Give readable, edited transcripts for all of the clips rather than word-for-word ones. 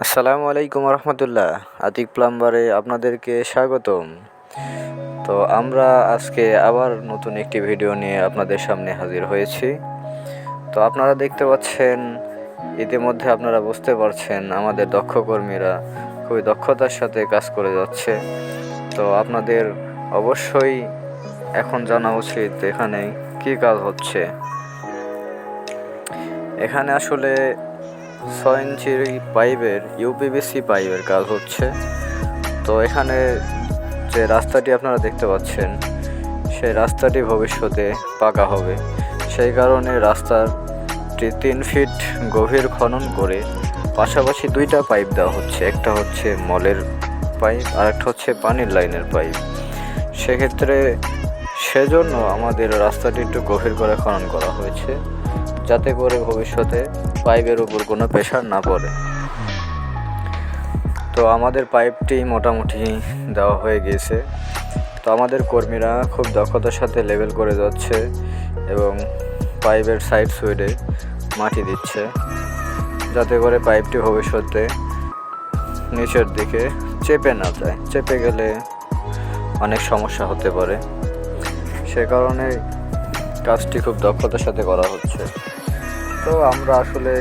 আসসালামু আলাইকুম রহমতুল্লাহ। আতিক প্লাম্বারে আপনাদেরকে স্বাগতম। তো আমরা আজকে আবার নতুন একটি ভিডিও নিয়ে আপনাদের সামনে হাজির হয়েছি। তো আপনারা দেখতে পাচ্ছেন, ইতিমধ্যে আপনারা বুঝতে পারছেন আমাদের দক্ষ কর্মীরা খুবই দক্ষতার সাথে কাজ করে যাচ্ছে। তো আপনাদের অবশ্যই এখন জানা উচিত এখানে কি কাজ হচ্ছে। এখানে আসলে 6 ইঞ্চির পাইপের ইউপিভিসি পাইপের কাজ হচ্ছে। তো এখানে যে রাস্তাটি আপনারা দেখতে পাচ্ছেন, সেই রাস্তাটি ভবিষ্যতে পাকা হবে। সেই কারণে রাস্তাটি 3 ফিট গভীর খনন করে পাশাপাশি 2টা পাইপ দেওয়া হচ্ছে। একটা হচ্ছে মলের পাইপ আর একটা হচ্ছে পানির লাইনের পাইপ। সেজন্য আমাদের রাস্তাটি একটু গভীর করে খনন করা হয়েছে, যাতে করে ভবিষ্যতে পাইপের উপর কোনো প্রেশার না পড়ে। তো আমাদের পাইপটি মোটামুটি দেওয়া হয়ে গিয়েছে। তো আমাদের কর্মীরা খুব দক্ষতার সাথে লেভেল করে যাচ্ছে এবং পাইপের সাইড সুইডে মাটি দিচ্ছে, যাতে করে পাইপটি ভবিষ্যতে নিচের দিকে চেপে না যায়। চেপে গেলে অনেক সমস্যা হতে পারে। সে কারণে কাজটি খুব দক্ষতার সাথে করা হচ্ছে। তো আমরা আসলে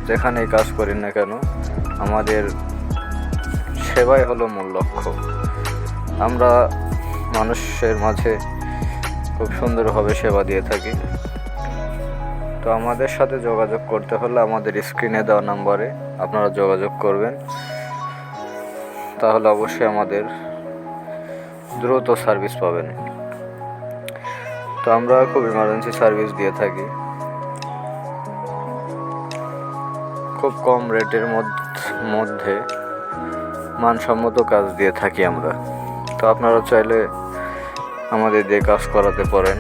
যেখানেই কাজ করি না কেন, আমাদের সেবাই হলো মূল লক্ষ্য। আমরা মানুষের মাঝে খুব সুন্দরভাবে সেবা দিয়ে থাকি। তো আমাদের সাথে যোগাযোগ করতে হলে আমাদের স্ক্রিনে দেওয়া নাম্বারে আপনারা যোগাযোগ করবেন, তাহলে অবশ্যই আমাদের দ্রুত সার্ভিস পাবেন। তো আমরা খুব ইমার্জেন্সি সার্ভিস দিয়ে থাকি, খুব কম রেটের মধ্যে মানসম্মত কাজ দিয়ে থাকি আমরা। তো আপনারা চাইলে আমাদের দিয়ে কাজ করাতে পারেন।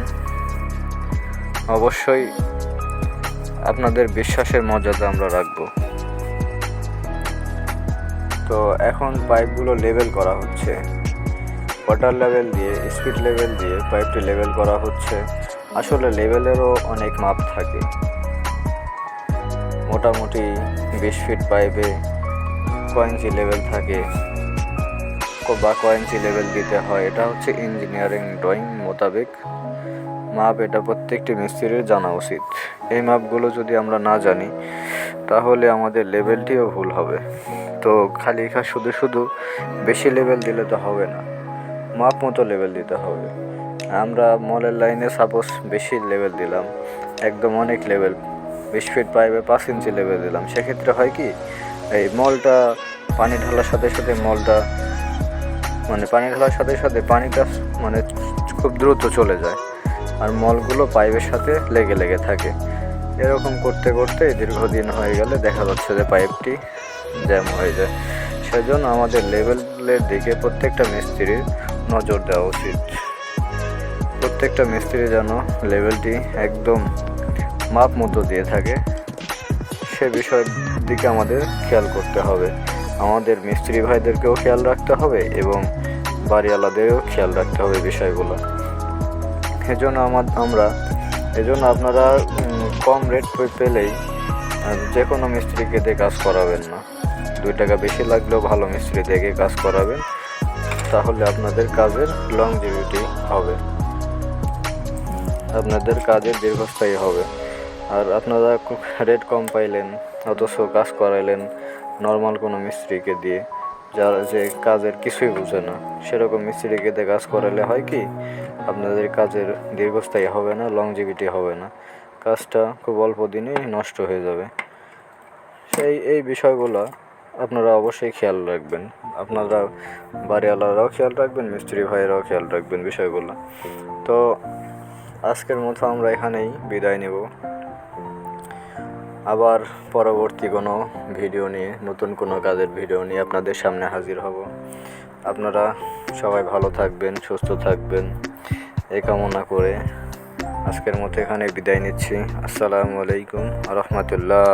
অবশ্যই আপনাদের বিশ্বাসের মর্যাদা আমরা রাখব। তো এখন পাইপগুলো লেভেল করা হচ্ছে, ওয়াটার লেভেল দিয়ে, স্পিড লেভেল দিয়ে পাইপটি লেভেল করা হচ্ছে। আসলে লেভেলেরও অনেক মাপ থাকে। মোটামুটি 20 ফিট পাইপে কয় ইঞ্চি লেভেল থাকে বা কয় ইঞ্চি লেভেল দিতে হয়, এটা হচ্ছে ইঞ্জিনিয়ারিং ড্রয়িং মোতাবেক মাপ। এটা প্রত্যেকটি মিস্ত্রির জানা উচিত। এই মাপগুলো যদি আমরা না জানি, তাহলে আমাদের লেভেলটিও ভুল হবে। তো খালি শুধু বেশি লেভেল দিলে তো হবে না, মাপ মতো লেভেল দিতে হবে। আমরা মলের লাইনে সাপোজ বেশি লেভেল দিলাম, একদম অনেক লেভেল, 20 ফিট পাইপে 5 ইঞ্চি লেভেল দিলাম। সেক্ষেত্রে হয় কি, এই মলটা পানি ঢালার সাথে সাথে পানিটা খুব দ্রুত চলে যায়, আর মলগুলো পাইপের সাথে লেগে থাকে। এরকম করতে করতে দীর্ঘদিন হয়ে গেলে দেখা যাচ্ছে যে পাইপটি জ্যাম হয়ে যায়। সেজন্য আমাদের লেভেলের দিকে প্রত্যেকটা মিস্ত্রির নজর দেওয়া উচিত। প্রত্যেকটা মিস্ত্রি যেন লেভেলটি একদম মাপ মতো দিয়ে থাকে, সে বিষয়ের দিকে আমাদের খেয়াল করতে হবে। আমাদের মিস্ত্রি ভাইদেরকেও খেয়াল রাখতে হবে এবং বাড়িওয়ালাদেরও খেয়াল রাখতে হবে বিষয়গুলো। এজন্য আপনারা কম রেট পেলেই যে কোনো মিস্ত্রিকে দিয়ে কাজ করাবেন না। 2 টাকা বেশি লাগলেও ভালো মিস্ত্রি দেখে কাজ করাবেন, তাহলে আপনাদের কাজের লংজিভিটি হবে, আপনাদের কাজের দীর্ঘস্থায়ী হবে। আর আপনারা রেট কম পাইলেন অথচ কাজ করাইলেন নর্মাল কোনো মিস্ত্রিকে দিয়ে, যে কাজের কিছুই বুঝে না, সেরকম মিস্ত্রিকে দিয়ে কাজ করালে হয় কি, আপনাদের কাজের দীর্ঘস্থায়ী হবে না, লংজিভিটি হবে না, কাজটা খুব অল্প দিনেই নষ্ট হয়ে যাবে। এই বিষয়গুলো আপনারা অবশ্যই খেয়াল রাখবেন। আপনারা বাড়িওয়ালারাও খেয়াল রাখবেন, মিস্ত্রি ভাইয়েরাও খেয়াল রাখবেন বিষয়গুলো। তো আজকের মতো আমরা এখানেই বিদায় নেব। আবার পরবর্তী কোনো ভিডিও নিয়ে, নতুন কোনো কাজের ভিডিও নিয়ে আপনাদের সামনে হাজির হব। আপনারা সবাই ভালো থাকবেন, সুস্থ থাকবেন, এই কামনা করে আজকের মতো এখানে বিদায় নিচ্ছি। আসসালামু আলাইকুম রহমতুল্লাহ।